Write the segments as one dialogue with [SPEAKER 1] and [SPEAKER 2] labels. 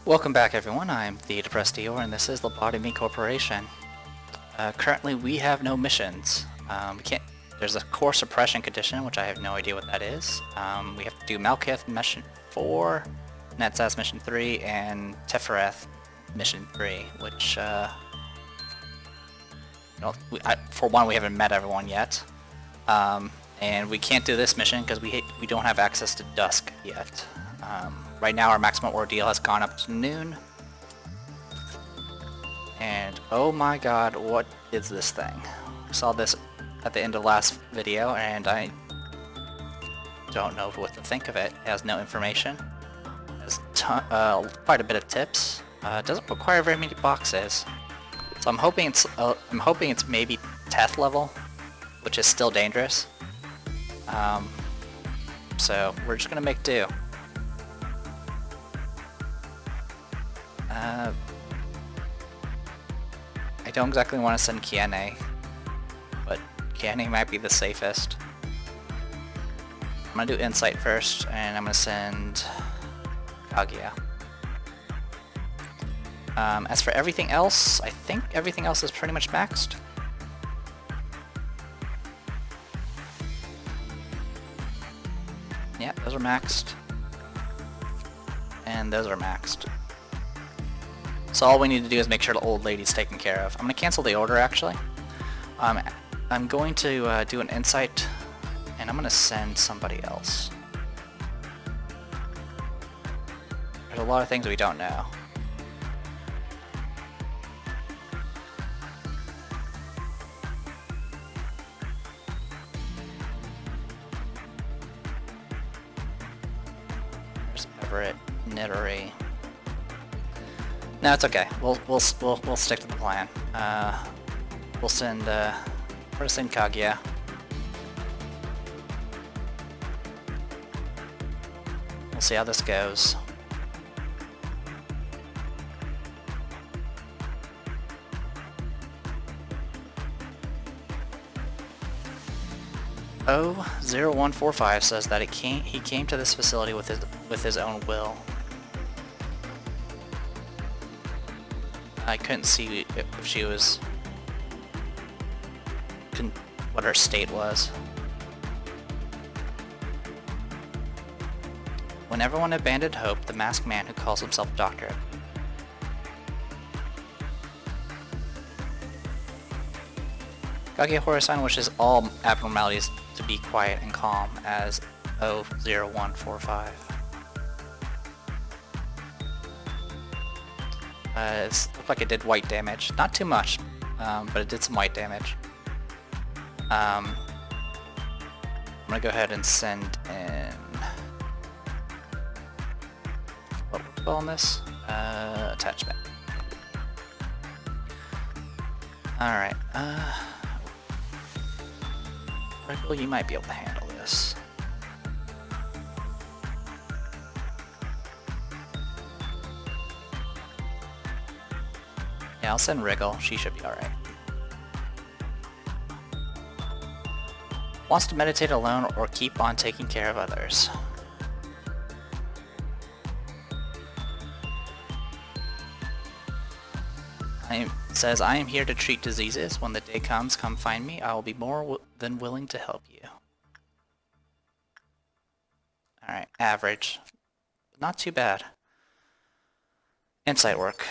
[SPEAKER 1] Welcome back everyone, I'm the Depressed Eeyore and this is Lobotomy Corporation. Currently we have no missions. There's a core suppression condition, which I have no idea what that is. We have to do Malkith mission 4, Netzaz mission 3, and Tefereth mission 3, which, for one, we haven't met everyone yet. And we can't do this mission because we don't have access to Dusk yet. Right now our maximum ordeal has gone up to noon. And oh my god, what is this thing? I saw this at the end of last video and I don't know what to think of it. It has no information. It has quite a bit of tips. It doesn't require very many boxes. So I'm hoping it's maybe Teth level, which is still dangerous. So we're just gonna make do. I don't exactly want to send Keine, but Keine might be the safest. I'm gonna do Insight first, and I'm gonna send Kaguya. As for everything else, I think everything else is pretty much maxed. Yeah, those are maxed. And those are maxed. So all we need to do is make sure the old lady's taken care of. I'm going to cancel the order actually. I'm going to do an insight and I'm going to send somebody else. There's a lot of things we don't know. There's Everett, Nitori. No, it's okay. We'll stick to the plan. We'll send Kaguya. We'll see how this goes. Oh0145 says that he came to this facility with his own will. I couldn't see if she was... what her state was. When everyone abandoned hope, the masked man who calls himself Doctor. Kaguya Houraisan wishes all abnormalities to be quiet and calm as O0145. It looked like it did white damage. Not too much, but it did some white damage. I'm gonna go ahead and send in... what would we call this? Attachment. Alright, Wriggle, you might be able to handle this. Yeah, I'll send Wriggle. She should be alright. Wants to meditate alone or keep on taking care of others. Says, I am here to treat diseases. When the day comes, come find me. I will be more than willing to help you. Alright, average. Not too bad. Insight work.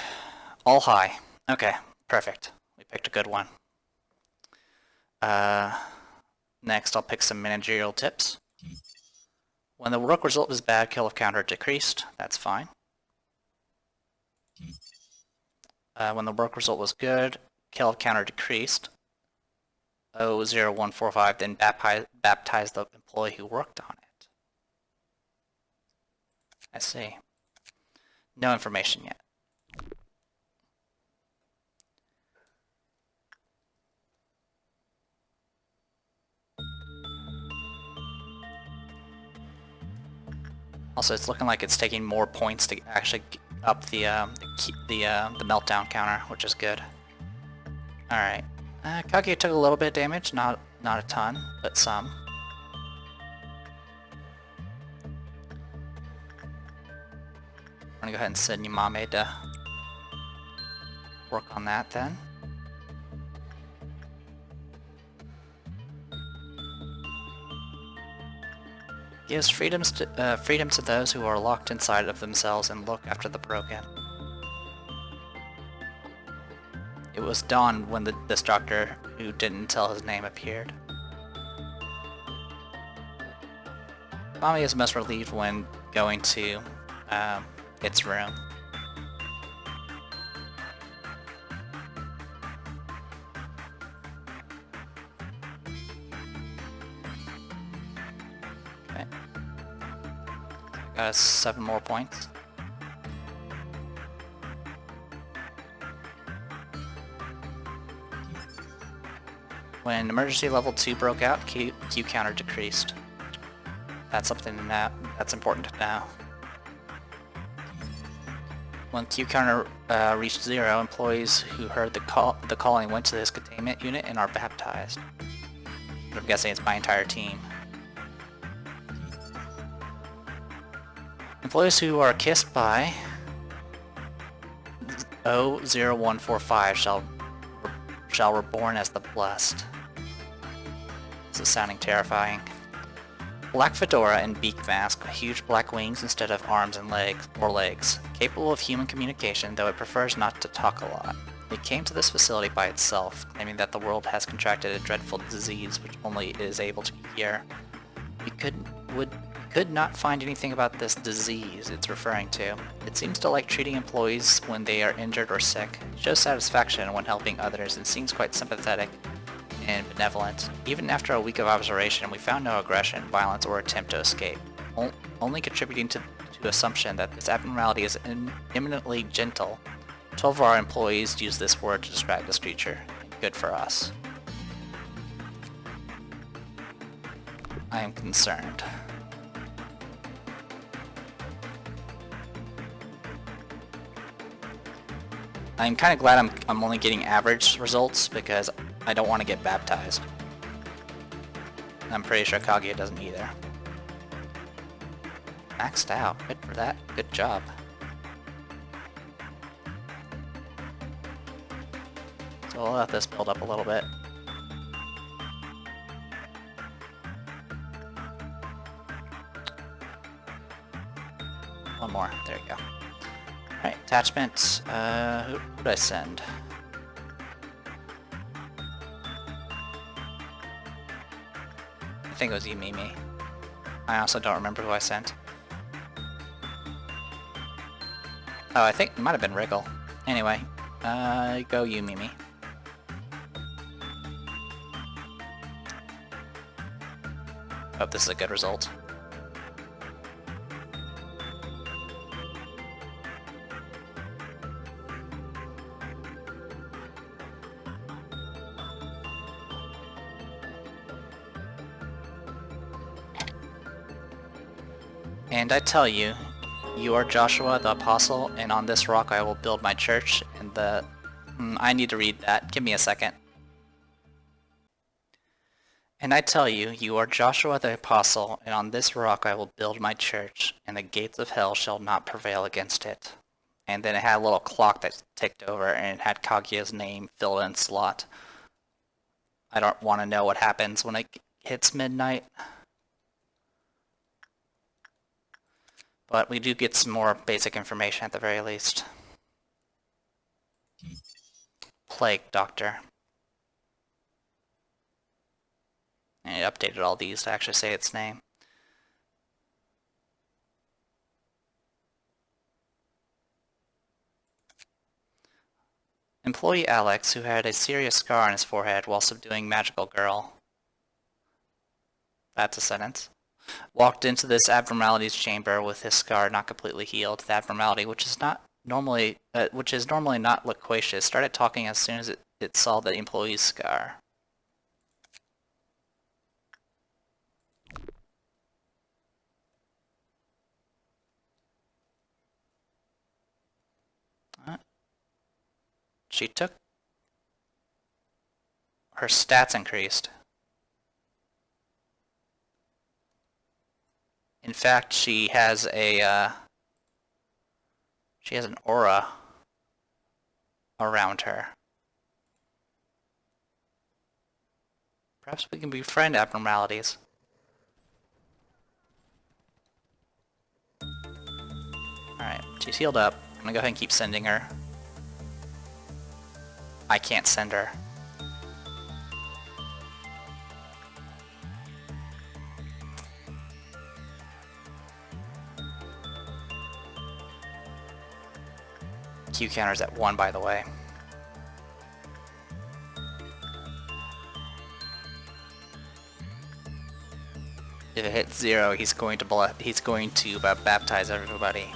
[SPEAKER 1] All high. Okay, perfect. We picked a good one. Next, I'll pick some managerial tips. When the work result was bad, kill counter decreased. That's fine. When the work result was good, kill counter decreased. O0145 then baptized the employee who worked on it. I see. No information yet. Also, it's looking like it's taking more points to actually up the meltdown counter, which is good. All right, Kaguya took a little bit of damage, not a ton, but some. I'm gonna go ahead and send Yamame to work on that then. Gives freedom to those who are locked inside of themselves and look after the broken. It was dawn when this doctor, who didn't tell his name, appeared. Mommy is most relieved when going to its room. Okay. Got us 7 more points. When emergency level 2 broke out, Q counter decreased. That's something that's important to know. When Q counter reached 0, employees who heard the calling went to this containment unit and are baptized. But I'm guessing it's my entire team. Employees who are kissed by 00145 shall reborn as the blessed. This is sounding terrifying. Black fedora and beak mask, huge black wings instead of arms and legs. Capable of human communication, though it prefers not to talk a lot. It came to this facility by itself, claiming that the world has contracted a dreadful disease which only it is able to cure. We could not find anything about this disease it's referring to. It seems to like treating employees when they are injured or sick. It shows satisfaction when helping others and seems quite sympathetic and benevolent. Even after a week of observation, we found no aggression, violence, or attempt to escape, only contributing to assumption that this abnormality is eminently gentle. 12 of our employees use this word to describe this creature. Good for us. I am concerned. I'm kind of glad I'm only getting average results because I don't want to get baptized. I'm pretty sure Kaguya doesn't either. Maxed out. Good for that. Good job. So we'll let this build up a little bit. One more. There you go. Alright, attachments. Who did I send? I think it was Yumemi. I also don't remember who I sent. Oh, I think it might have been Wriggle. Anyway, go Yumemi. Hope this is a good result. And I tell you, you are Joshua the Apostle, and on this rock I will build my church, and the... I need to read that. Give me a second. And I tell you, you are Joshua the Apostle, and on this rock I will build my church, and the gates of hell shall not prevail against it. And then it had a little clock that ticked over, and it had Kaguya's name filled in slot. I don't want to know what happens when it hits midnight. But we do get some more basic information at the very least. Plague Doctor. And it updated all these to actually say its name. Employee Alex, who had a serious scar on his forehead while subduing Magical Girl. That's a sentence. Walked into this abnormality's chamber with his scar not completely healed. The abnormality, which is normally not loquacious, started talking as soon as it saw the employee's scar. She took... her stats increased. In fact, she has a She has an aura around her. Perhaps we can befriend abnormalities. Alright, she's healed up. I'm gonna go ahead and keep sending her. I can't send her. Q counter's at 1, by the way. If it hits 0, he's going to baptize everybody.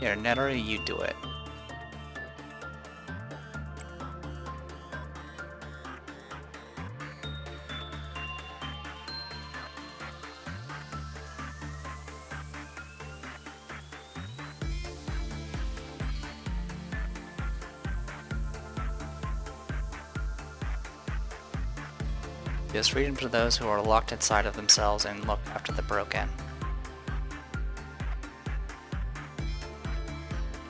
[SPEAKER 1] Here, Nitori, you do it. Gives freedom to those who are locked inside of themselves and look after the broken.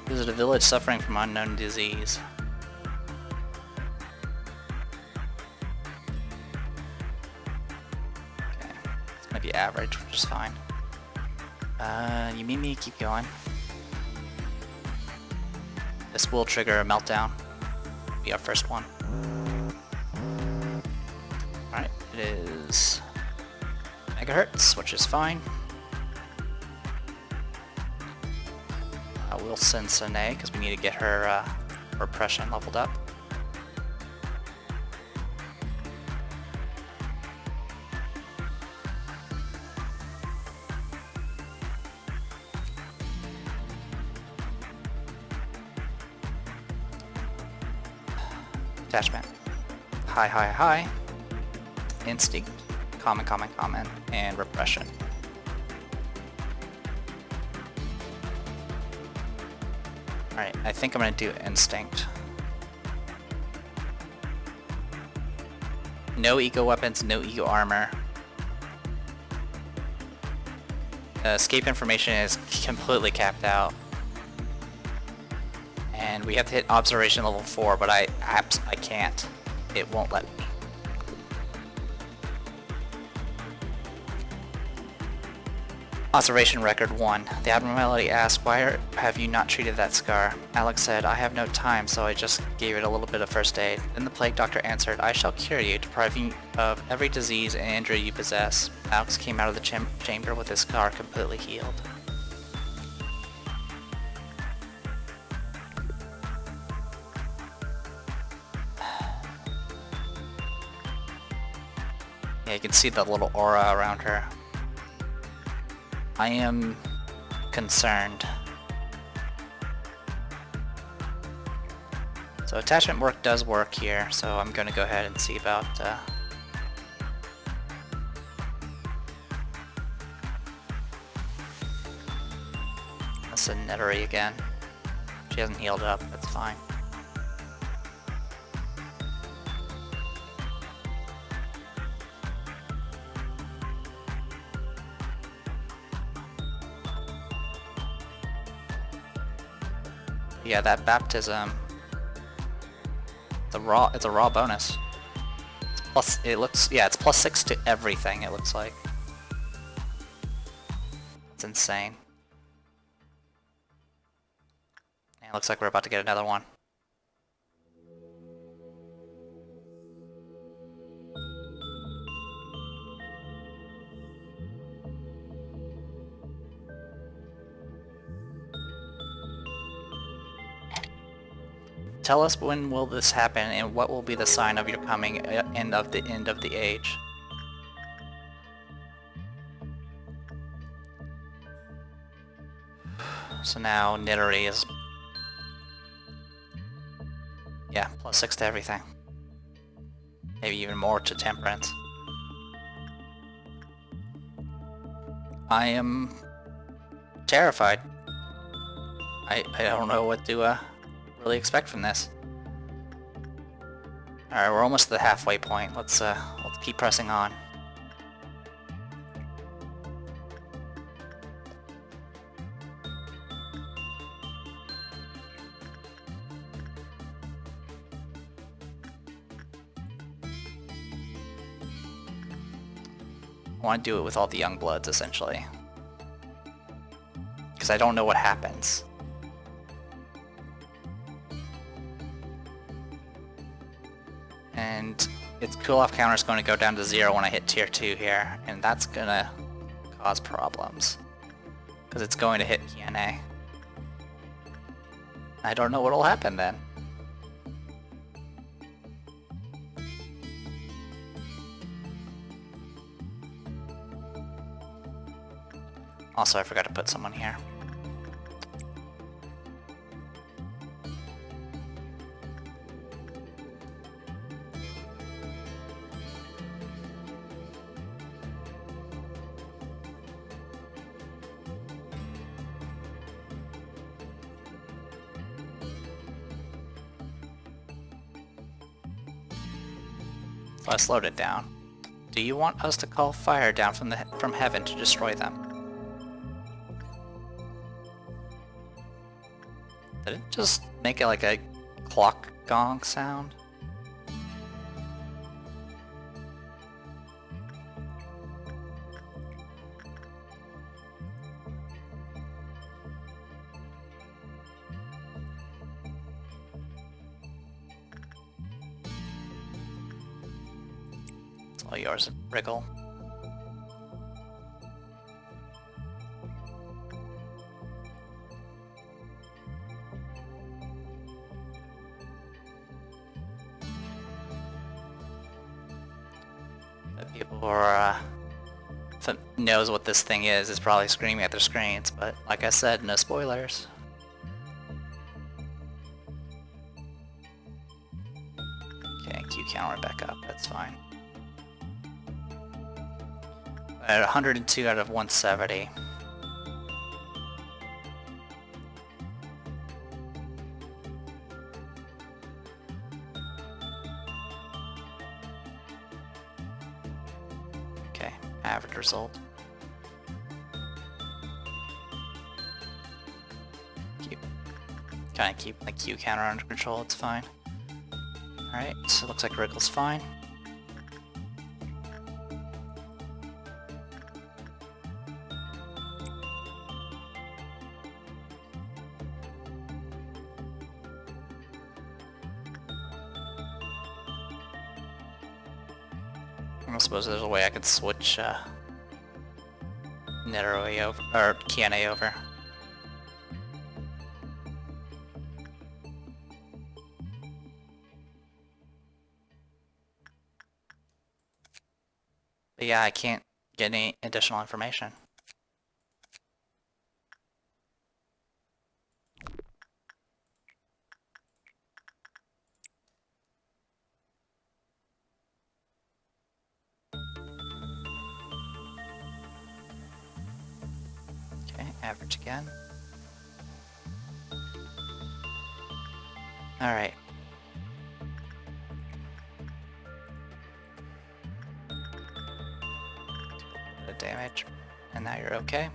[SPEAKER 1] Visit a village suffering from unknown disease. Okay, this might be average, which is fine. Yumemi, keep going. This will trigger a meltdown. Be our first one. Alright, it is megahertz, which is fine. We'll send Sanae, because we need to get her repression leveled up. Attachment. High, high, high. Instinct. Common, common, common. And repression. Alright, I think I'm gonna do instinct. No eco weapons, no eco armor. Escape information is completely capped out. And we have to hit observation level 4, but I can't. It won't let me. Observation record 1. The abnormality asked, why have you not treated that scar? Alex said, I have no time, so I just gave it a little bit of first aid. Then the plague doctor answered, I shall cure you, depriving you of every disease and injury you possess. Alex came out of the chamber with his scar completely healed. Yeah, you can see the little aura around her. I am concerned. So attachment work does work here, so I'm going to go ahead and see about that's a Nitori again. She hasn't healed up, that's fine. Yeah, that baptism. It's a raw bonus. It's plus. It looks. Yeah, it's +6 to everything. It looks like. It's insane. Yeah, it looks like we're about to get another one. Tell us when will this happen and what will be the sign of your coming and of the end of the age. So now Nitori is... yeah, +6 to everything. Maybe even more to temperance. I am terrified. I don't know what to really expect from this. Alright, we're almost to the halfway point. Let's keep pressing on. I want to do it with all the young bloods, essentially. Because I don't know what happens. And its cool-off counter is going to go down to 0 when I hit tier 2 here, and that's going to cause problems. Because it's going to hit Keine. I don't know what will happen then. Also, I forgot to put someone here. So I slowed it down. Do you want us to call fire down from heaven to destroy them? Did it just make it like a clock gong sound? It's all yours, Wriggle. People who are, knows what this thing is probably screaming at their screens, but like I said, no spoilers. Okay, Q counter back up, that's fine. At 102 out of 170. Okay, average result. Kind of keep the Q counter under control, it's fine. Alright, so it looks like Wriggle's fine. I suppose there's a way I could switch Nitori over, or Keine over. But yeah, I can't get any additional information. Average again. Alright. The damage. And now you're okay.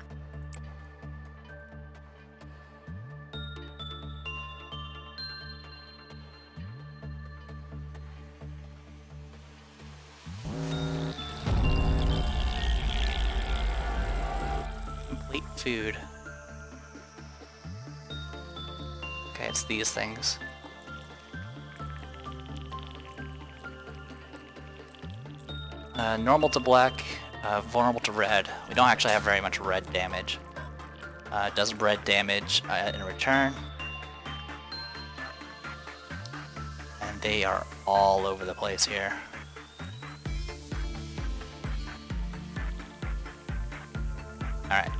[SPEAKER 1] Complete food. Okay, it's these things. Normal to black, vulnerable to red. We don't actually have very much red damage. Does red damage in return. And they are all over the place here. Alright.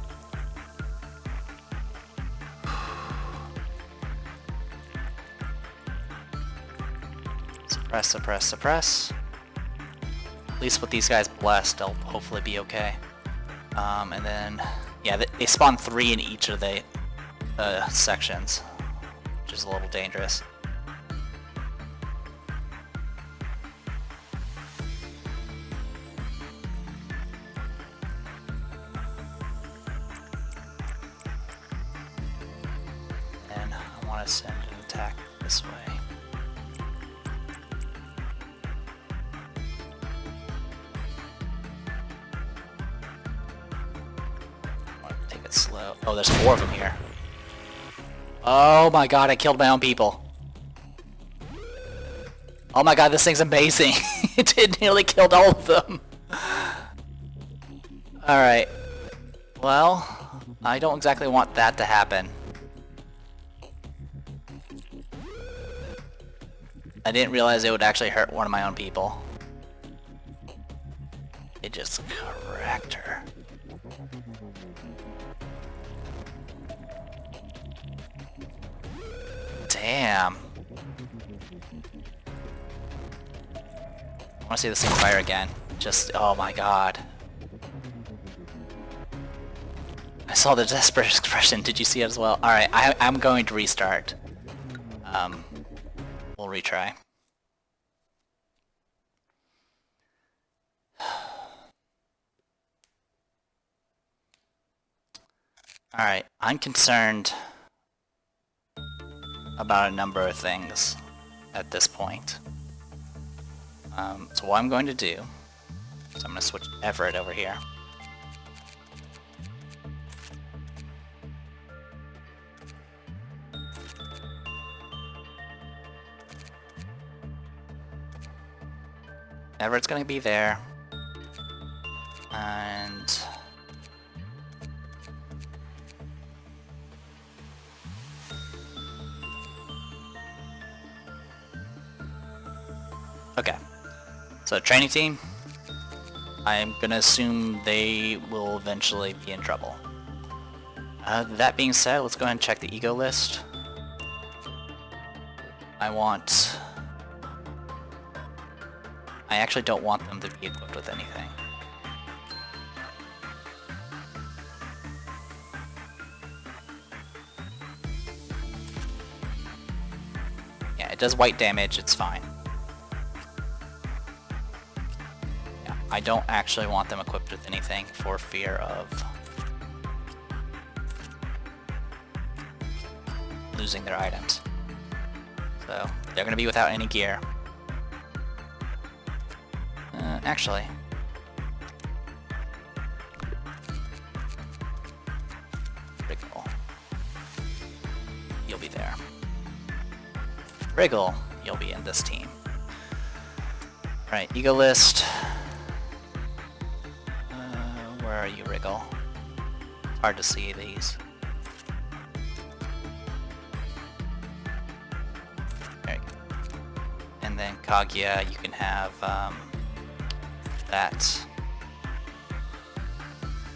[SPEAKER 1] Suppress, suppress, suppress. At least with these guys blessed, they'll hopefully be okay. And then, yeah, they spawn 3 in each of the sections, which is a little dangerous. attack this way. Take it slow. Oh, there's 4 of them here. Oh my god, I killed my own people. Oh my god, this thing's amazing. It nearly killed all of them. Alright. Well, I don't exactly want that to happen. I didn't realize it would actually hurt one of my own people. It just cracked her. Damn. I want to see this thing fire again. Just, oh my god. I saw the desperate expression. Did you see it as well? Alright, I'm going to restart. We'll retry. Alright, I'm concerned about a number of things at this point. So what I'm going to do is I'm going to switch Everett over here. Everett's going to be there. And okay. So training team, I'm gonna assume they will eventually be in trouble. That being said, let's go ahead and check the ego list. I actually don't want them to be equipped with anything. Yeah, it does white damage, it's fine. I don't actually want them equipped with anything for fear of losing their items. So, they're going to be without any gear. Actually. Wriggle. You'll be there. Wriggle, you'll be in this team. Alright, ego list. Where are you, Wriggle? It's hard to see these. There you go. And then Kaguya, you can have that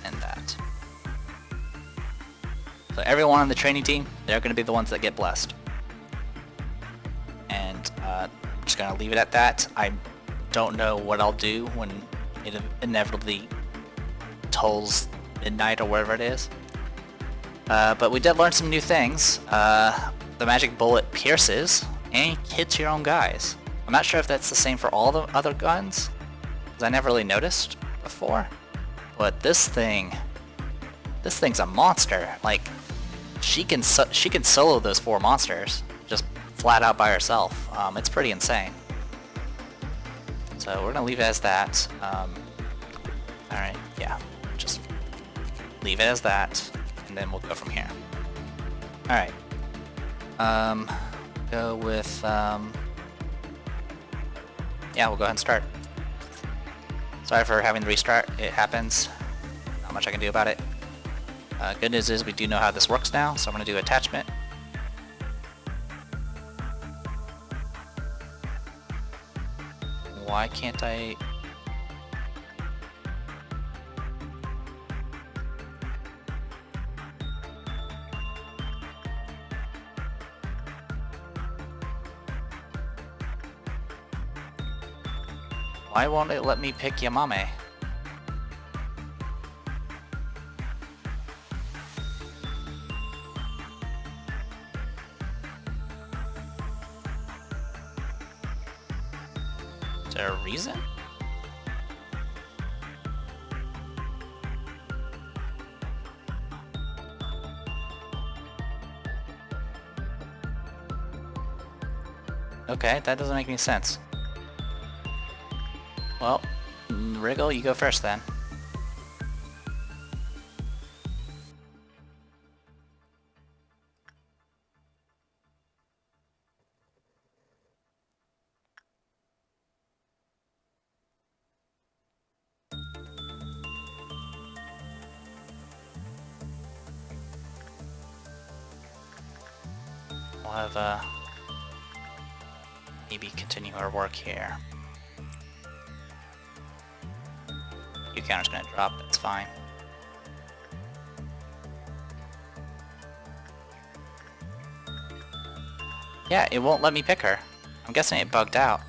[SPEAKER 1] and that. So everyone on the training team, they're going to be the ones that get blessed. And I'm just going to leave it at that. I don't know what I'll do when it inevitably tolls midnight or whatever it is. But we did learn some new things. The magic bullet pierces and hits your own guys. I'm not sure if that's the same for all the other guns, because I never really noticed before. But this thing's a monster. Like, she can solo those 4 monsters just flat out by herself. It's pretty insane. So we're gonna leave it as that. Alright, yeah. Just leave it as that, and then we'll go from here. Alright. Go with, yeah, we'll go ahead and start. Sorry for having to restart. It happens. Not much I can do about it. Good news is we do know how this works now, so I'm going to do attachment. Why can't I... Why won't it let me pick Yamame? Is there a reason? Okay, that doesn't make any sense. Well, Wriggle, you go first then. We'll have, maybe continue our work here. Q counter's gonna drop, it's fine. Yeah, it won't let me pick her. I'm guessing it bugged out.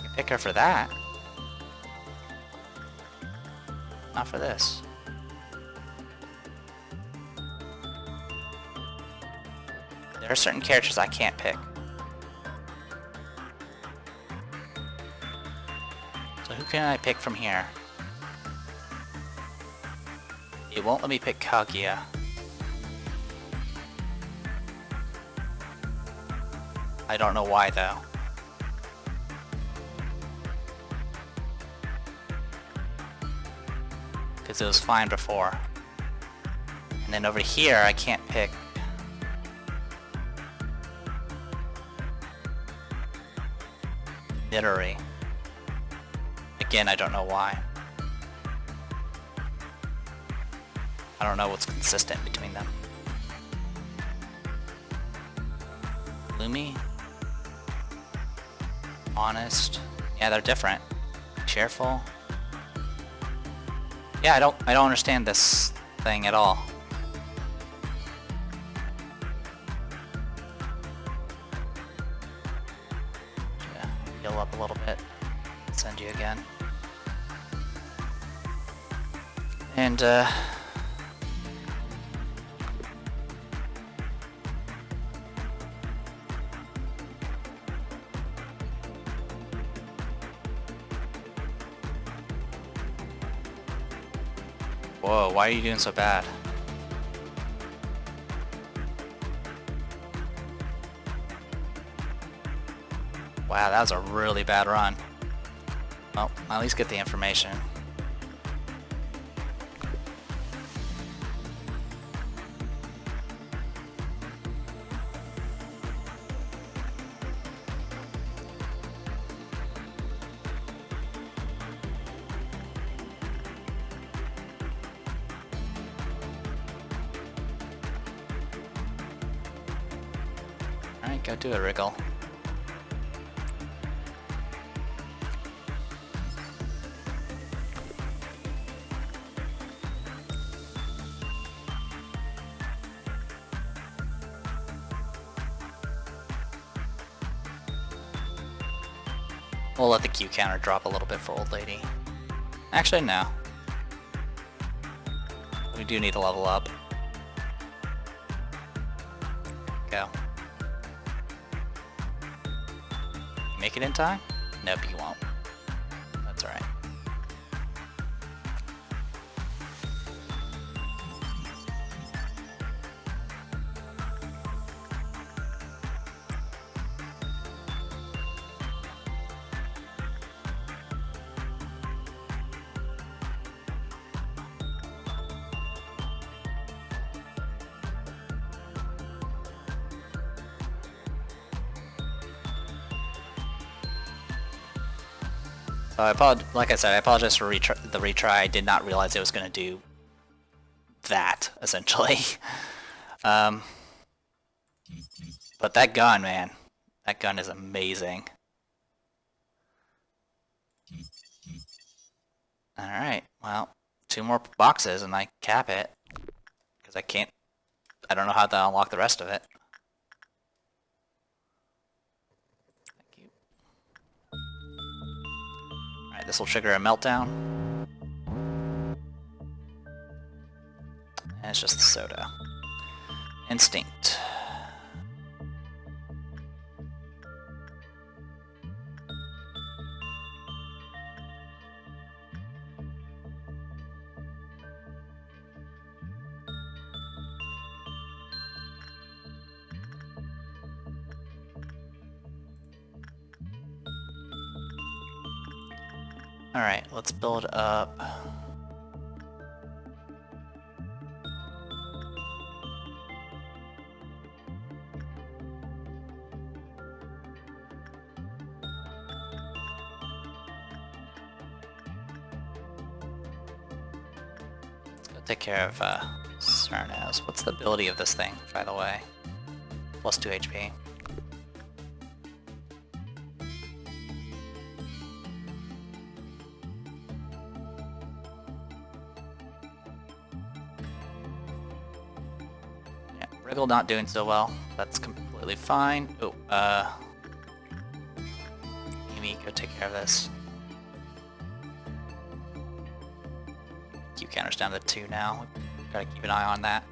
[SPEAKER 1] You pick her for that. Not for this. There are certain characters I can't pick. So who can I pick from here? It won't let me pick Kaguya. I don't know why though. Because it was fine before. And then over here I can't pick Nitori. Again, I don't know why. I don't know what's consistent between them. Gloomy? Honest? Yeah, they're different. Cheerful? Yeah, I don't understand this thing at all. Yeah, heal up a little bit. Send you again. And whoa, why are you doing so bad? Wow, that was a really bad run. Well, I'll at least get the information. Alright, go do it, Wriggle. We'll let the Q counter drop a little bit for old lady. Actually, no. We do need to level up. Go. Make it in time? Nope, you won't. That's alright. Like I said, I apologize for the retry. I did not realize it was going to do that, essentially. But that gun, man. That gun is amazing. Alright, well, 2 more boxes and I cap it. Because I don't know how to unlock the rest of it. Alright, this will trigger a meltdown. And it's just the soda. Instinct. Alright, let's build up. Let's go take care of Cirno's. What's the ability of this thing, by the way? Plus 2 HP. Wriggle not doing so well. That's completely fine. Oh, Amy, go take care of this. Q counter's down to 2 now. Gotta keep an eye on that.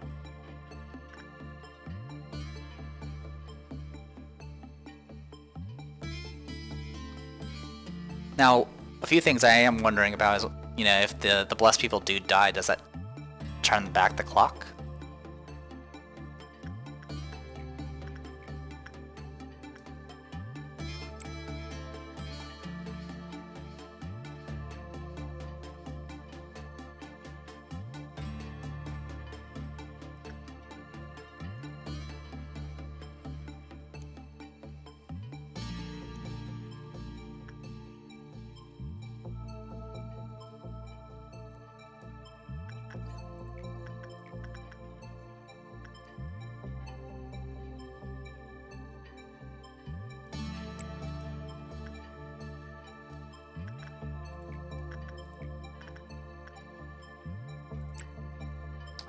[SPEAKER 1] Now, a few things I am wondering about is, you know, if the blessed people do die, does that turn back the clock?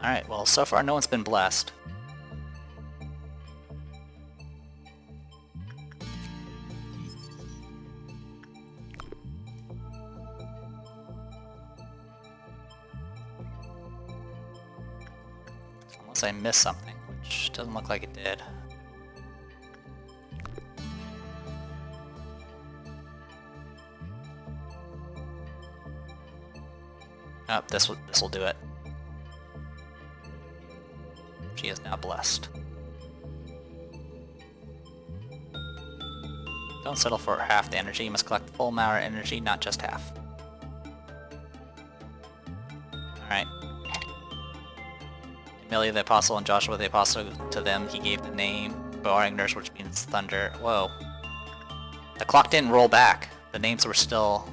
[SPEAKER 1] Alright, well, so far no one's been blessed. Unless I missed something, which doesn't look like it did. Oh, this will do it. She is now blessed. Don't settle for half the energy. You must collect the full amount of energy, not just half. Alright. Amelia the Apostle and Joshua the Apostle, to them he gave the name Boring Nurse, which means thunder. Whoa. The clock didn't roll back. The names were still...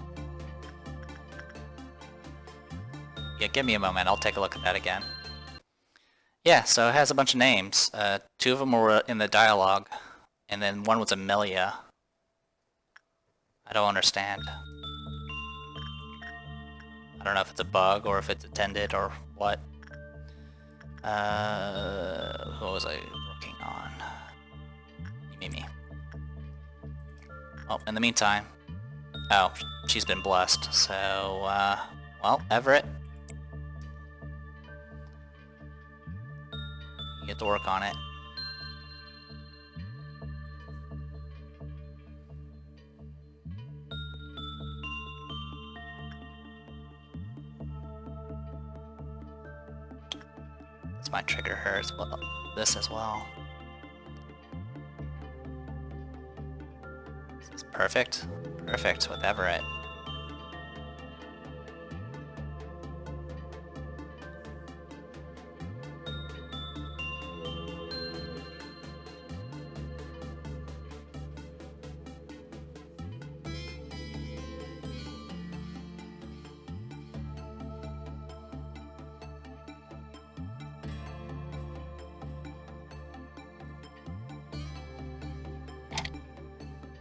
[SPEAKER 1] Yeah, give me a moment. I'll take a look at that again. Yeah, so it has a bunch of names. 2 of them were in the dialogue, and then one was Amelia. I don't understand. I don't know if it's a bug or if it's intended or what. What was I working on? Yumemi. Oh, in the meantime... Oh, she's been blessed, so, well, Everett. You get to work on it. This might trigger her as well. This as well. This is perfect. Perfect with Everett.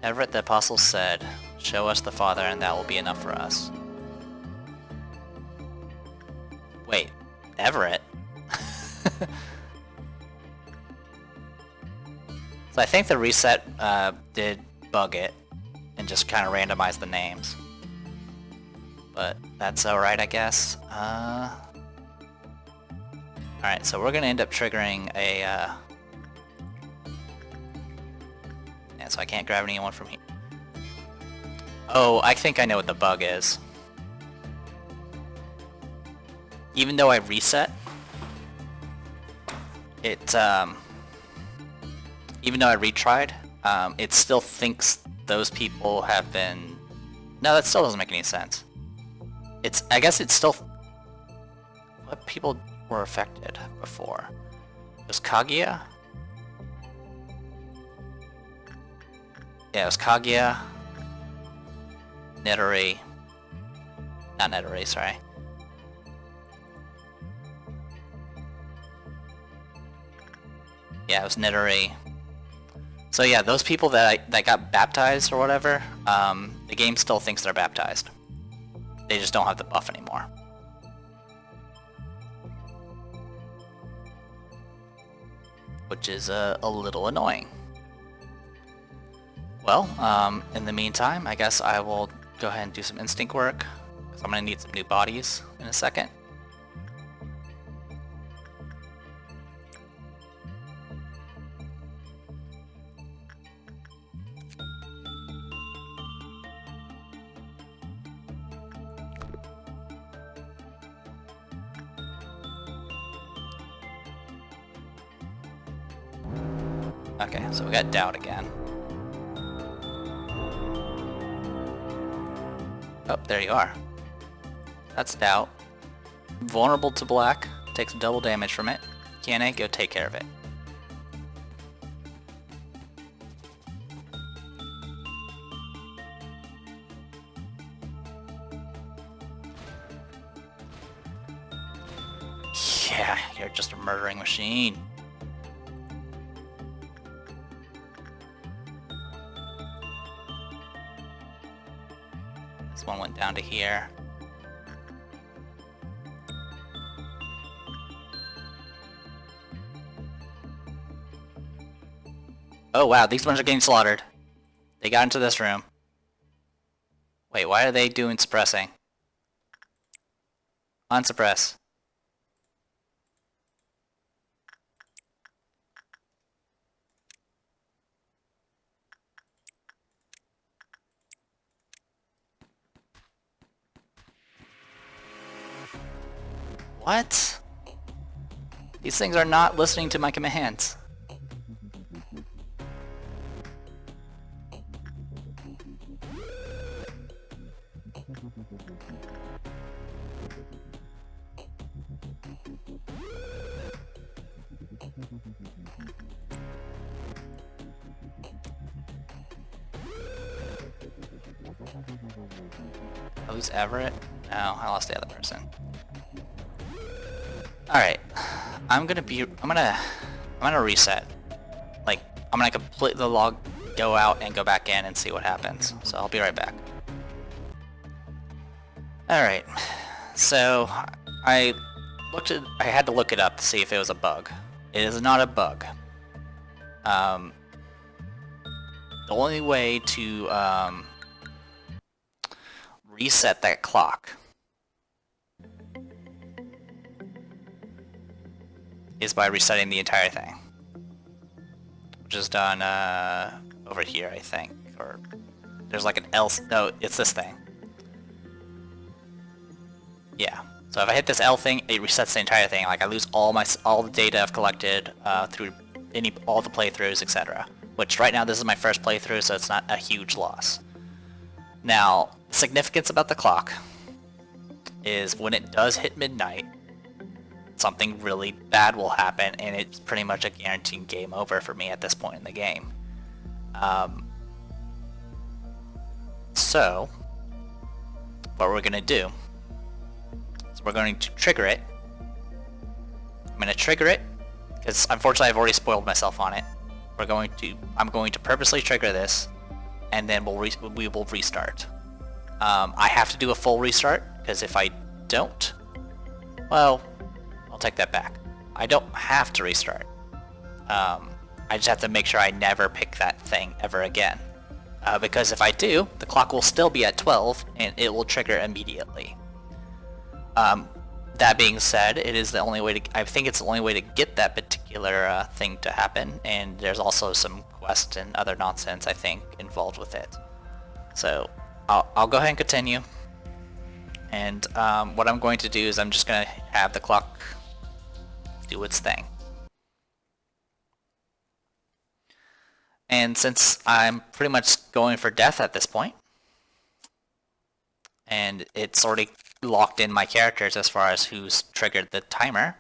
[SPEAKER 1] Everett the Apostle said, "Show us the Father and that will be enough for us." Wait, Everett? So I think the reset did bug it and just kind of randomized the names. But that's alright, I guess. Alright, so we're gonna end up triggering a... Yeah, so I can't grab anyone from here. Oh, I think I know what the bug is. Even though I reset, it, even though I retried, it still thinks those people have been... No, that still doesn't make any sense. I guess it's still... What people were affected before? It was Kaguya? Yeah, it was Kaguya. Nitori. Not Nitori, sorry. Yeah, it was Nitori. So yeah, those people that got baptized or whatever, the game still thinks they're baptized. They just don't have the buff anymore. Which is a little annoying. Well, in the meantime, I guess I will go ahead and do some instinct work, because I'm going to need some new bodies in a second. Okay, so we got doubt again. Oh, there you are. That's doubt. Vulnerable to black, takes double damage from it. Keine, go take care of it. Yeah, you're just a murdering machine. This one went down to here. Oh wow, these ones are getting slaughtered. They got into this room. Wait, why are they doing suppressing? Unsuppress. What? These things are not listening to my commands. Oh, who's Everett? No, I lost the other person. Alright. I'm gonna reset. Like, I'm gonna completely go out and go back in and see what happens. So I'll be right back. Alright. So I had to look it up to see if it was a bug. It is not a bug. The only way to reset that clock is by resetting the entire thing, which is done over here, I think, or there's like an L. No, it's this thing. Yeah. So if I hit this L thing, it resets the entire thing. Like I lose all the data I've collected through all the playthroughs, etc. Which right now this is my first playthrough, so it's not a huge loss. Now, significance about the clock is when it does hit midnight, something really bad will happen, and it's pretty much a guaranteed game over for me at this point in the game. So, what we're going to do is we're going to trigger it. I'm going to trigger it, because unfortunately I've already spoiled myself on it. I'm going to purposely trigger this, and then we will restart. I have to do a full restart, because if I don't, well, I'll take that back. I don't have to restart. I just have to make sure I never pick that thing ever again. Because if I do, the clock will still be at 12, and it will trigger immediately. That being said, it is the only way to. I think it's the only way to get that particular thing to happen, and there's also some quest and other nonsense I think involved with it. So I'll go ahead and continue. And what I'm going to do is I'm just going to have the clock do its thing. And since I'm pretty much going for death at this point, and it's already locked in my characters as far as who's triggered the timer.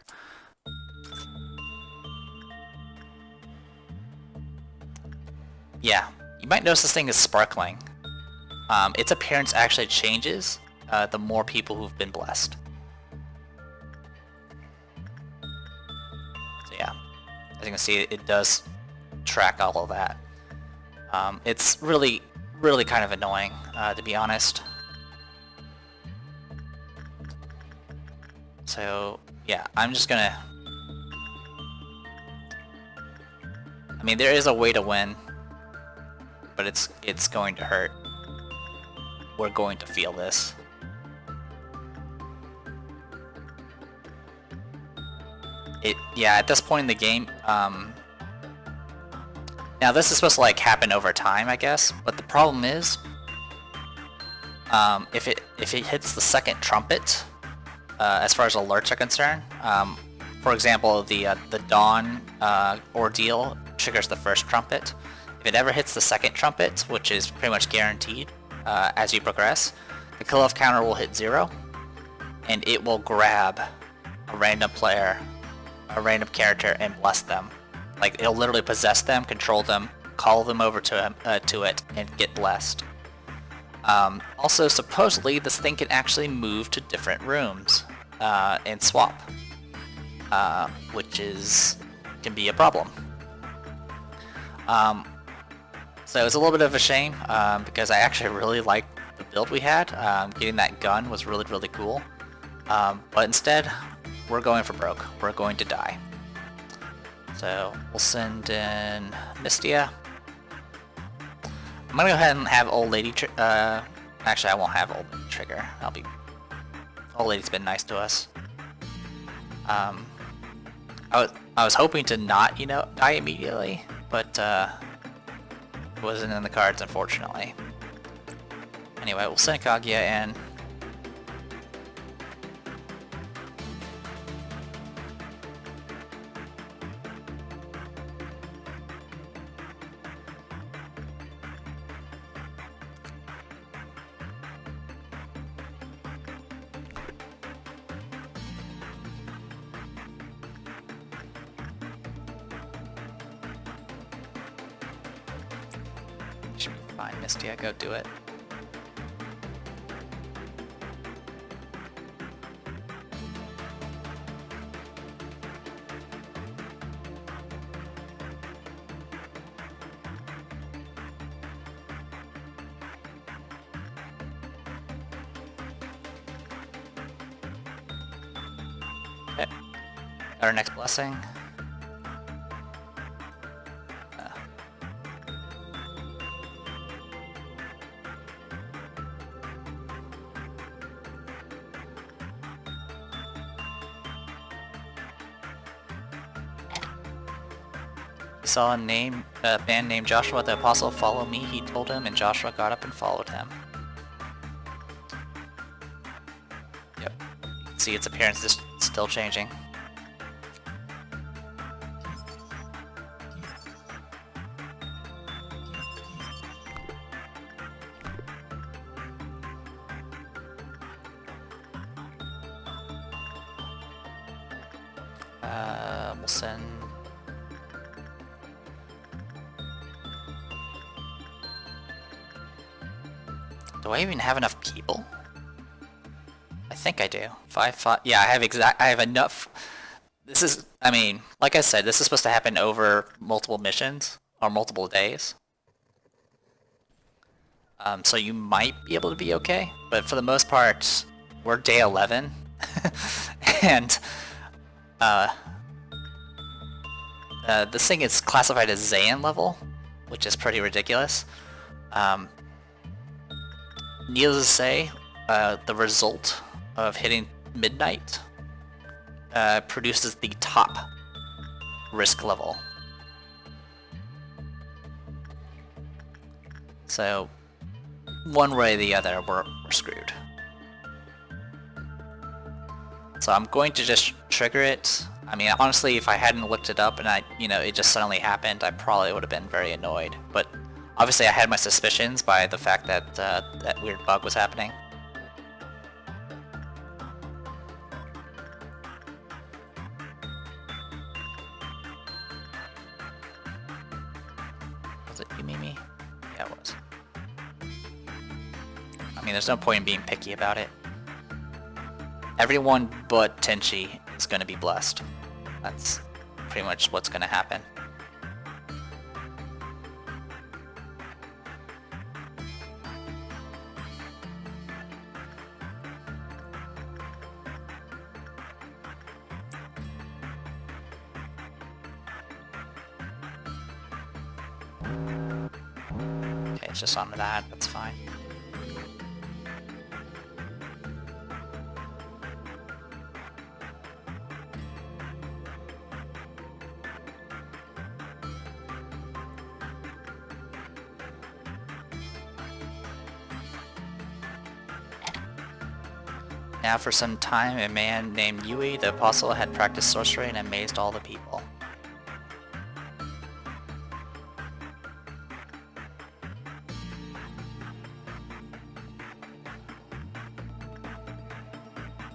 [SPEAKER 1] Yeah, you might notice this thing is sparkling. Its appearance actually changes the more people who've been blessed. So yeah, as you can see, it does track all of that. It's really kind of annoying, to be honest. So yeah, I'm just gonna... I mean, there is a way to win, but it's going to hurt. We're going to feel this. Yeah, at this point in the game, now this is supposed to like happen over time, I guess, but the problem is, if it hits the second trumpet, as far as alerts are concerned, for example, the dawn ordeal triggers the first trumpet. If it ever hits the second trumpet, which is pretty much guaranteed as you progress, the kill-off counter will hit 0, and it will grab a random player, a random character, and bless them. Like, it'll literally possess them, control them, call them over to it, and get blessed. Also, supposedly, this thing can actually move to different rooms and swap, which can be a problem. So it's a little bit of a shame, because I actually really liked the build we had. Getting that gun was really cool. But instead, we're going for broke. We're going to die. So we'll send in Mystia. I'm gonna go ahead and have Old Lady actually, I won't have Old Lady trigger. Old Lady's been nice to us. I was hoping to not, die immediately, but it wasn't in the cards, unfortunately. Anyway, we'll send Kaguya in. Should be fine, Mystia, go do it. Okay, got our next blessing. He saw a man named Joshua the Apostle follow me. He told him, and Joshua got up and followed him. Yep. You can see its appearance is still changing. We'll send... Do I even have enough people? I think I do. 5. Yeah, I have enough. This is, I mean, like I said, this is supposed to happen over multiple missions or multiple days. So you might be able to be okay, but for the most part, we're day 11, and this thing is classified as Zayan level, which is pretty ridiculous. Needless to say, the result of hitting midnight produces the top risk level. So, one way or the other, we're screwed. So I'm going to just trigger it. I mean, honestly, if I hadn't looked it up and it just suddenly happened, I probably would have been very annoyed. But obviously, I had my suspicions by the fact that that weird bug was happening. Was it Yumemi? Yeah, it was. I mean, there's no point in being picky about it. Everyone but Tenshi is going to be blessed. That's pretty much what's going to happen. Okay, it's just on that. That's fine. Now for some time, a man named Yui, the apostle, had practiced sorcery and amazed all the people.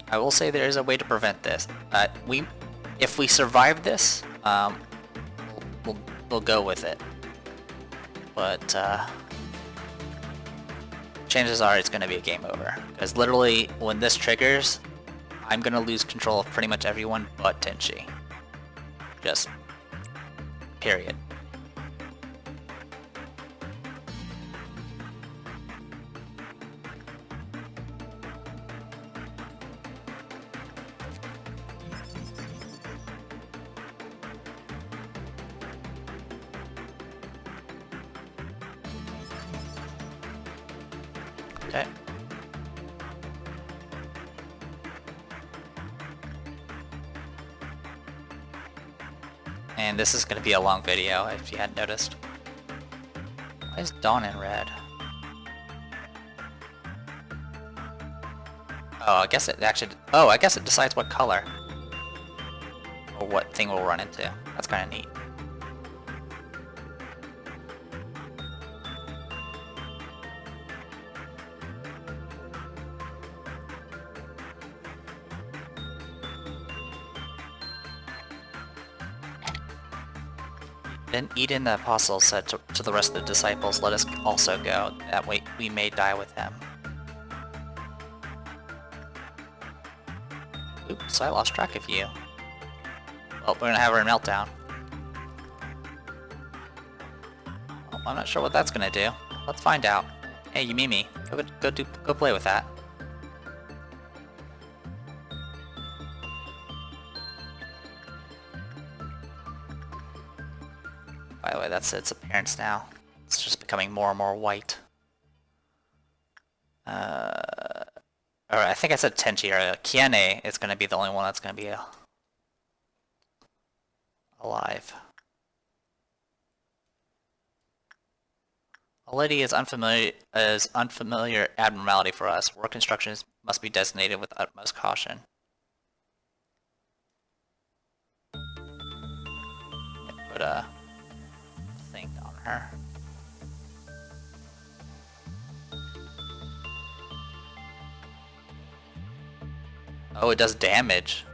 [SPEAKER 1] I will say there is a way to prevent this. If we survive this, we'll go with it. But chances are it's going to be a game over. Because literally, when this triggers, I'm going to lose control of pretty much everyone but Tenshi. Just period. Okay. And this is going to be a long video, if you hadn't noticed. Why is Dawn in red? Oh, I guess it actually... Oh, I guess it decides what color. Or what thing we'll run into. That's kind of neat. Then Eden the Apostle said to the rest of the disciples, "Let us also go, that way we may die with him." Oops, I lost track of you. Well, we're gonna have our meltdown. Well, I'm not sure what that's gonna do. Let's find out. Hey, Yumemi, go play with that. By the way, that's its appearance now. It's just becoming more and more white. Alright, I think I said Tenshi, or Keine is going to be the only one that's going to be alive. A lady is unfamiliar abnormality for us. Work instructions must be designated with utmost caution. Put a thing on her. Oh, it does damage.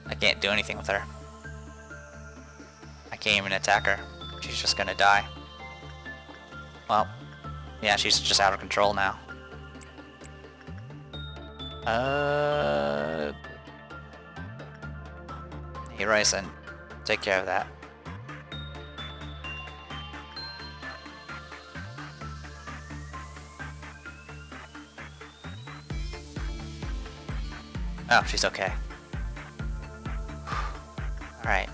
[SPEAKER 1] I can't do anything with her. I can't even attack her. She's just gonna die. Well, yeah, she's just out of control now. Hey, Reisen, take care of that. Oh, she's okay. Alright.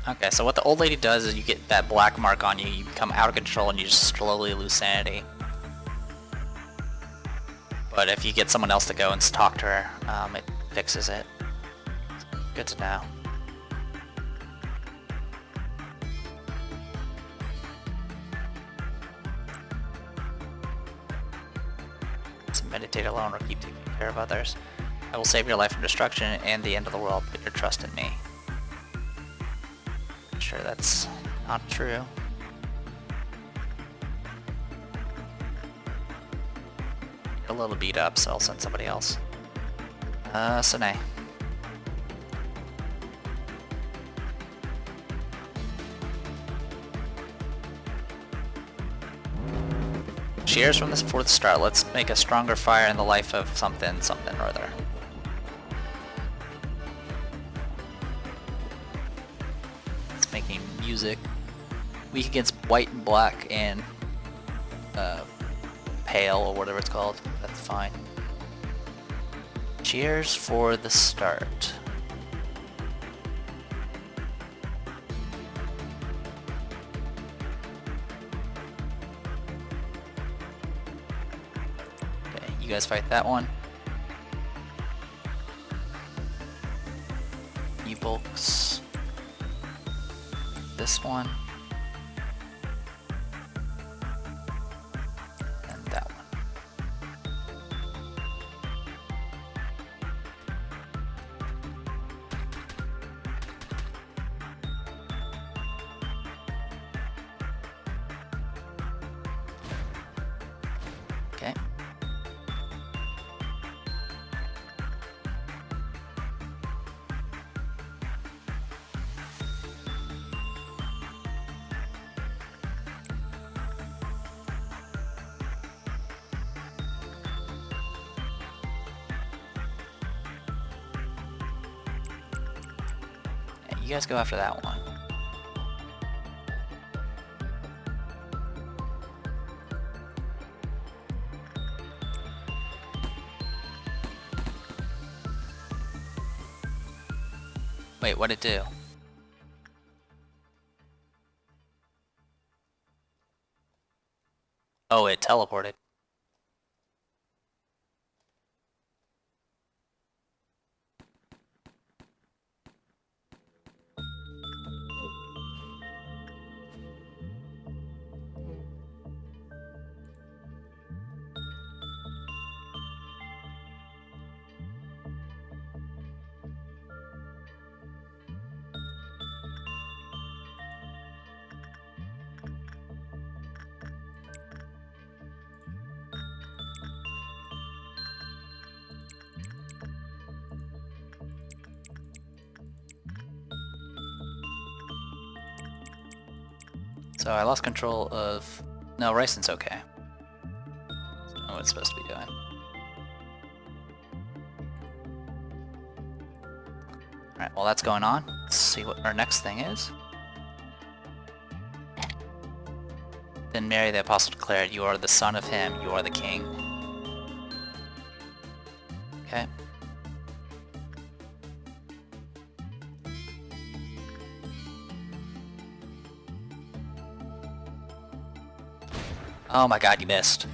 [SPEAKER 1] Okay, so what the old lady does is you get that black mark on you, you become out of control, and you just slowly lose sanity. But if you get someone else to go and talk to her, it fixes it. Good to know. So meditate alone or keep taking care of others. I will save your life from destruction and the end of the world. Put your trust in me. I'm sure that's not true. A little beat up, so I'll send somebody else. Sanae. Cheers from the fourth star. Let's make a stronger fire in the life of something, something or other. It's making music. Weak against white and black and pale or whatever it's called. That's fine. Cheers for the start. Okay, you guys fight that one. You bulks. This one. Okay. Yeah, you guys go after that one. Wait, what'd it do? Oh, it teleported. So I lost control of... No, Reisen's okay. I know what it's supposed to be doing. Alright, while that's going on, let's see what our next thing is. Then Mary the Apostle declared, "You are the son of him, you are the king." Okay. Oh my god, you missed.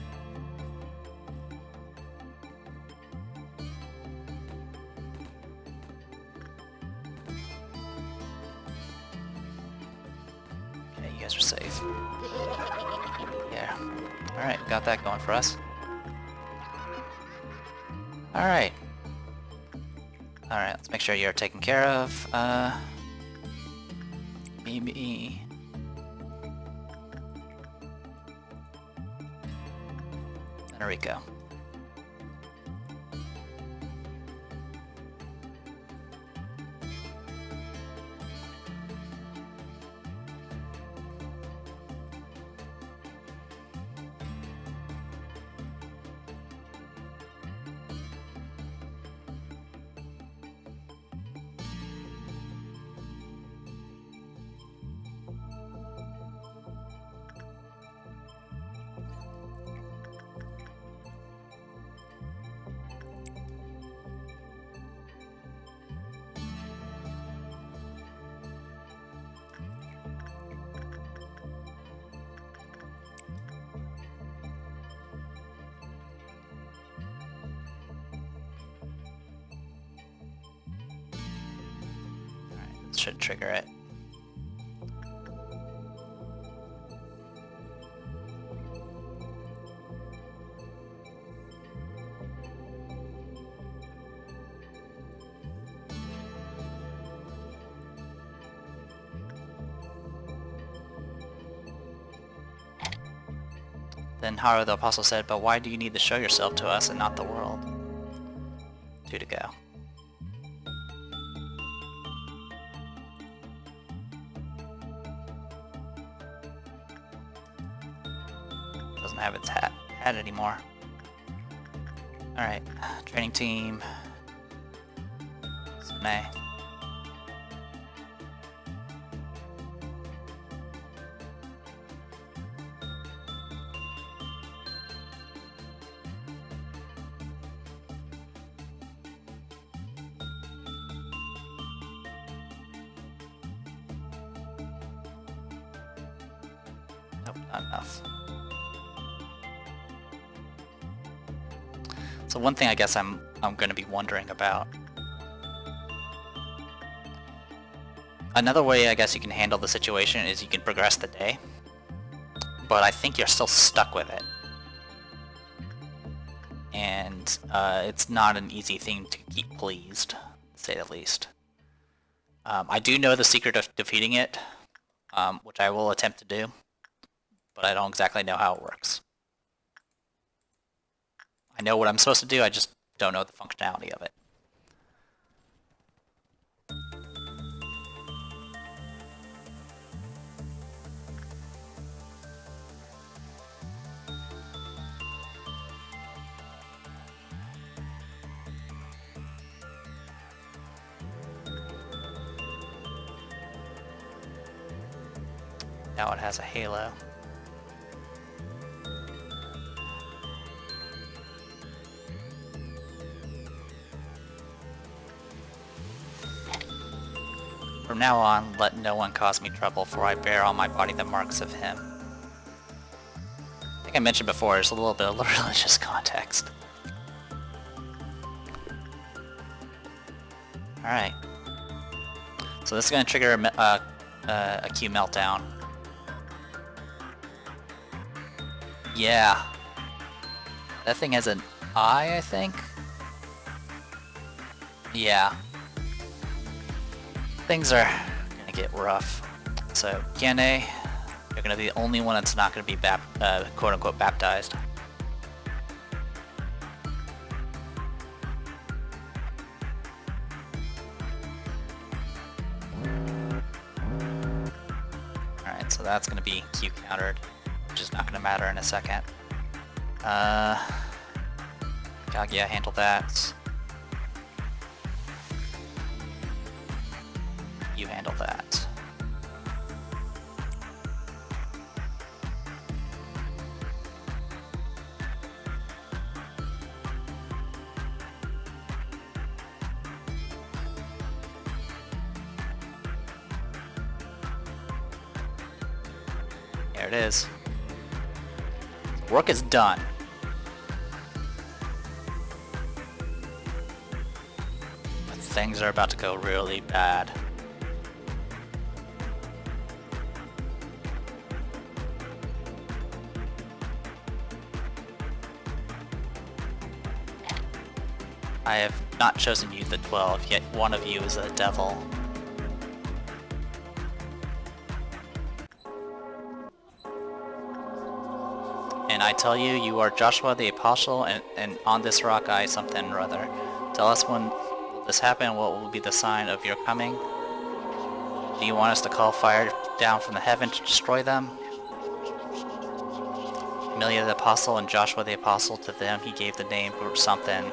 [SPEAKER 1] Okay, you guys are safe. Yeah. Alright, we got that going for us. Alright. Alright, let's make sure you're taken care of. Maybe... Minoriko. should trigger it. Then Haru the Apostle said, "But why do you need to show yourself to us and not the world?" 2 to go. Doesn't have its hat anymore. Alright, training team. Sanae. Nope, not enough. So one thing I guess I'm going to be wondering about. Another way I guess you can handle the situation is you can progress the day, but I think you're still stuck with it. And it's not an easy thing to keep pleased, to say the least. I do know the secret of defeating it, which I will attempt to do, but I don't exactly know how it works. I know what I'm supposed to do, I just don't know the functionality of it. Now it has a halo. From now on, let no one cause me trouble, for I bear on my body the marks of him. I think I mentioned before, there's a little bit of religious context. Alright. So this is going to trigger a Q meltdown. Yeah. That thing has an eye, I think? Yeah. Things are gonna get rough. So, Keine, you're gonna be the only one that's not gonna be quote-unquote baptized. Alright, so that's gonna be Q countered, which is not gonna matter in a second. Kaguya, handle that. You handle that. There it is. Work is done. But things are about to go really bad. I have not chosen you the 12, yet one of you is a devil. And I tell you, you are Joshua the Apostle, and on this rock I something or other. Tell us when will this happen, what will be the sign of your coming? Do you want us to call fire down from the heaven to destroy them? Amelia the Apostle and Joshua the Apostle, to them he gave the name or something.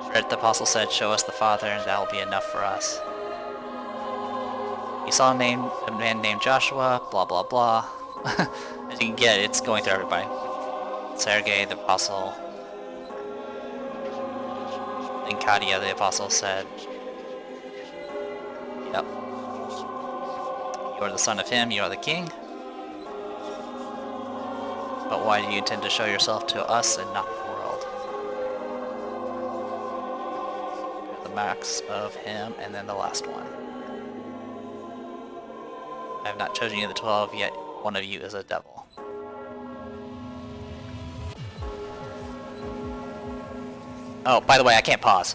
[SPEAKER 1] Everett the Apostle said, "Show us the Father, and that will be enough for us." He saw a man named Joshua, blah blah blah. As you can get, it's going through everybody. Sergei the Apostle. And Kochiya the Apostle said, "Yep. You are the son of him, you are the king. But why do you intend to show yourself to us and not the world?" The marks of him, and then the last one. I have not chosen you the 12, yet one of you is a devil. Oh, by the way, I can't pause.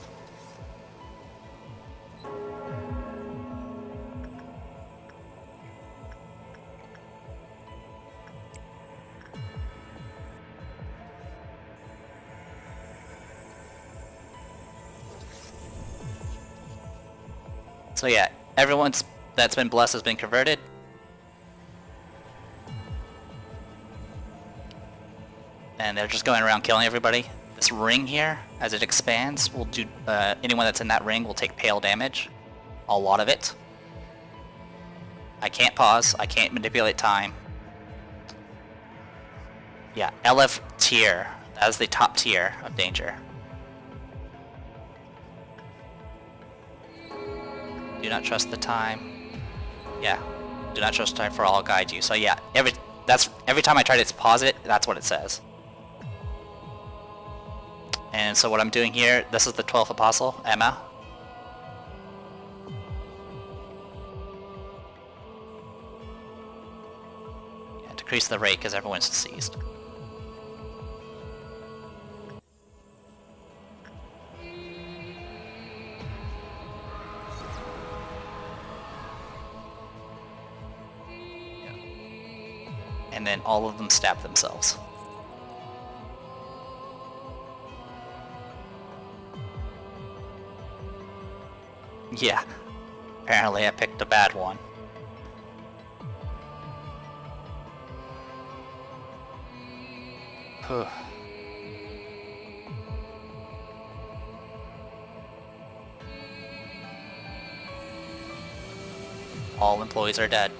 [SPEAKER 1] So yeah, everyone's that's been blessed has been converted. And they're just going around killing everybody. This ring here, as it expands, will do anyone that's in that ring will take pale damage. A lot of it. I can't pause, I can't manipulate time. Yeah, LF tier. That is the top tier of danger. Do not trust the time. Yeah, do not trust time for all guide you. So yeah, every time I try to pause it, that's what it says. And so what I'm doing here, this is the 12th apostle, Emma. Yeah, decrease the rate because everyone's deceased. And then all of them stab themselves. Yeah, apparently I picked a bad one. Whew. All employees are dead.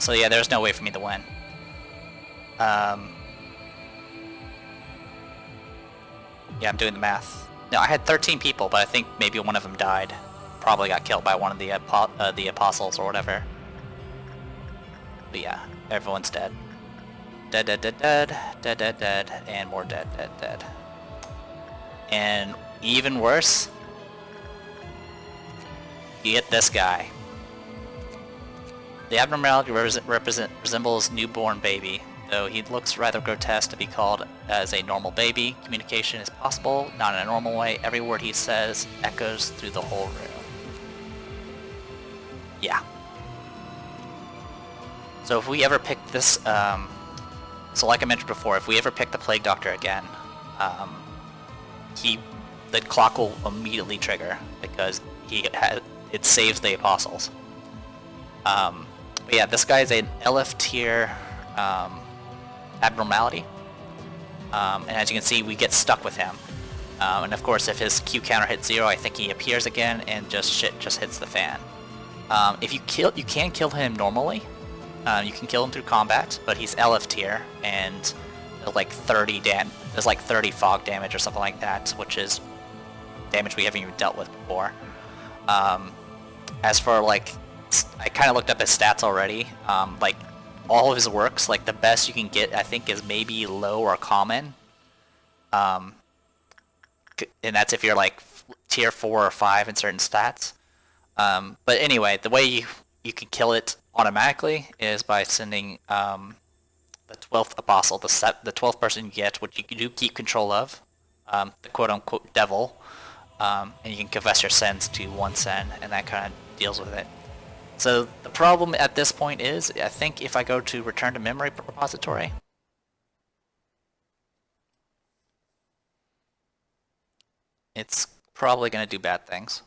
[SPEAKER 1] So yeah, there's no way for me to win. Yeah, I'm doing the math. No, I had 13 people, but I think maybe one of them died. Probably got killed by one of the apostles or whatever. But yeah, everyone's dead. Dead, dead, dead, dead, dead, dead, dead, and more dead, dead, dead. And even worse, you get this guy. The abnormality resembles newborn baby, though he looks rather grotesque to be called as a normal baby. Communication is possible, not in a normal way. Every word he says echoes through the whole room. Yeah. So if we ever pick this, so like I mentioned before, if we ever pick the Plague Doctor again, the clock will immediately trigger because it saves the apostles. But yeah, this guy is an LF tier abnormality, and as you can see, we get stuck with him. And of course, if his Q counter hits 0, I think he appears again, and shit just hits the fan. If you can kill him normally. You can kill him through combat, but he's LF tier, and there's like 30 fog damage or something like that, which is damage we haven't even dealt with before. As for like, I kind of looked up his stats already. Like all of his works, like the best you can get, I think, is maybe low or common. And that's if you're like tier 4 or 5 in certain stats. But anyway, the way you can kill it automatically is by sending the 12th apostle, the 12th person you get, which you do keep control of, the quote-unquote devil, and you can confess your sins to one sin, and that kind of deals with it. So the problem at this point is, I think if I go to return to memory repository, it's probably going to do bad things.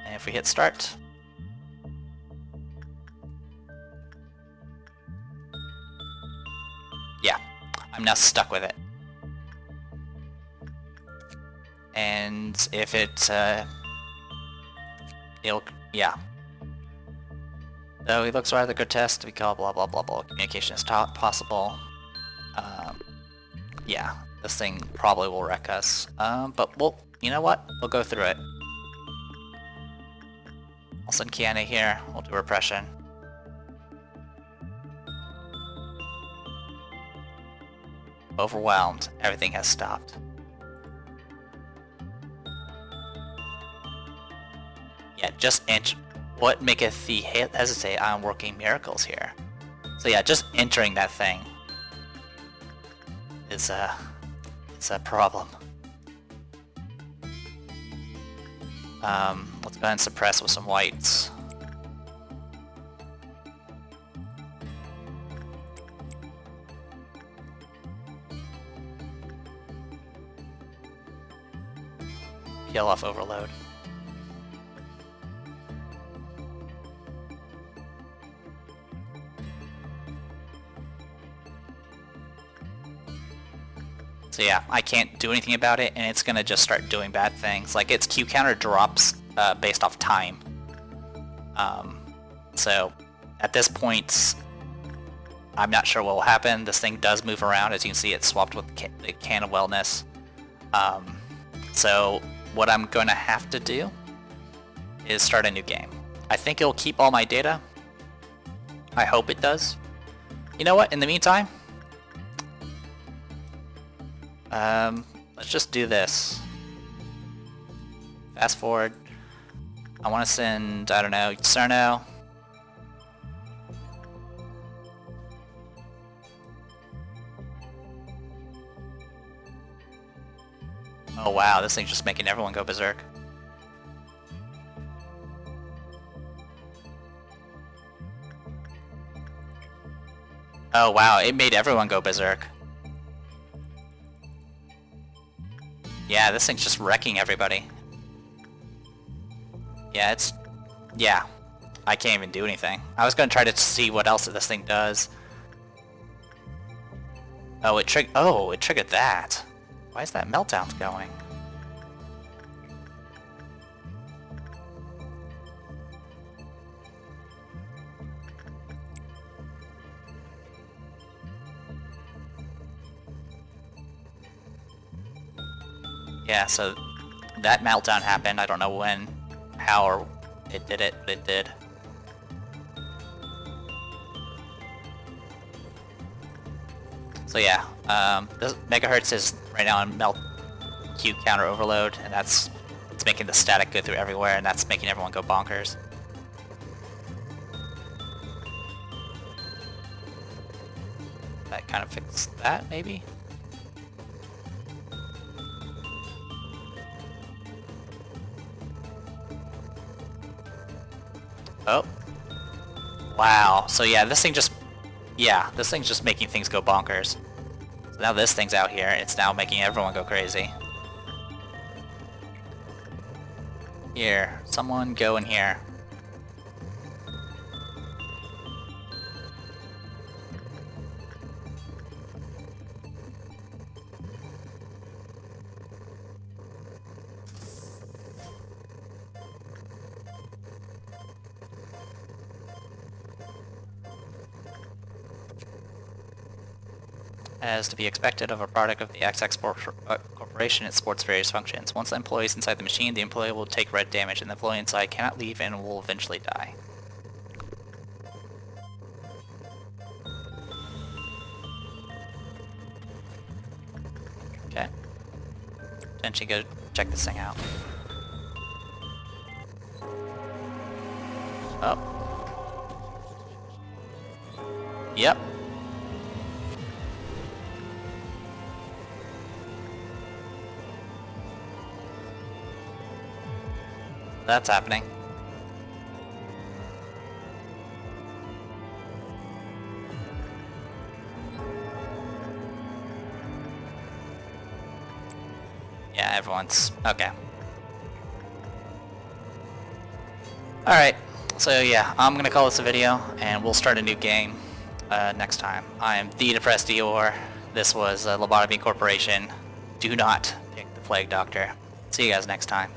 [SPEAKER 1] And if we hit start, yeah, I'm now stuck with it. And if yeah. Though he looks rather grotesque to be called blah blah blah blah. Communication is possible. Yeah, this thing probably will wreck us. But you know what? We'll go through it. I'll send Keine here. We'll do repression. overwhelmed. Everything has stopped. Yeah, just what maketh thee hesitate? I am working miracles here. So yeah, just entering that thing is a problem. Let's go ahead and suppress with some whites. Peel off overload. So yeah, I can't do anything about it, and it's gonna just start doing bad things. Like, its Q counter drops based off time. So at this point, I'm not sure what will happen. This thing does move around. As you can see, it's swapped with the can of wellness. So what I'm going to have to do is start a new game. I think it'll keep all my data. I hope it does. You know what? In the meantime, let's just do this. Fast forward. I want to send, I don't know, Cirno. Oh wow, this thing's just making everyone go berserk. Oh wow, it made everyone go berserk. Yeah, this thing's just wrecking everybody. Yeah, yeah. I can't even do anything. I was gonna try to see what else this thing does. Oh, it triggered that. Why is that meltdown going? Yeah, so that meltdown happened. I don't know when, how, or it did it, but it did. So yeah, this megahertz is right now on melt Q counter overload, and it's making the static go through everywhere, and that's making everyone go bonkers. That kind of fixed that, maybe? Oh. Wow. So yeah, this thing's just making things go bonkers. So now this thing's out here, and it's now making everyone go crazy. Here, someone go in here. As to be expected of a product of the XX Corporation, it supports various functions. Once the employee is inside the machine, the employee will take red damage, and the employee inside cannot leave and will eventually die. Okay. Tenshi, go check this thing out. Oh. Yep. That's happening. Yeah, everyone's okay. Alright, so yeah, I'm gonna call this a video, and we'll start a new game next time. I am the Depressed Eeyore. This was Lobotomy Corporation. Do not pick the Plague Doctor. See you guys next time.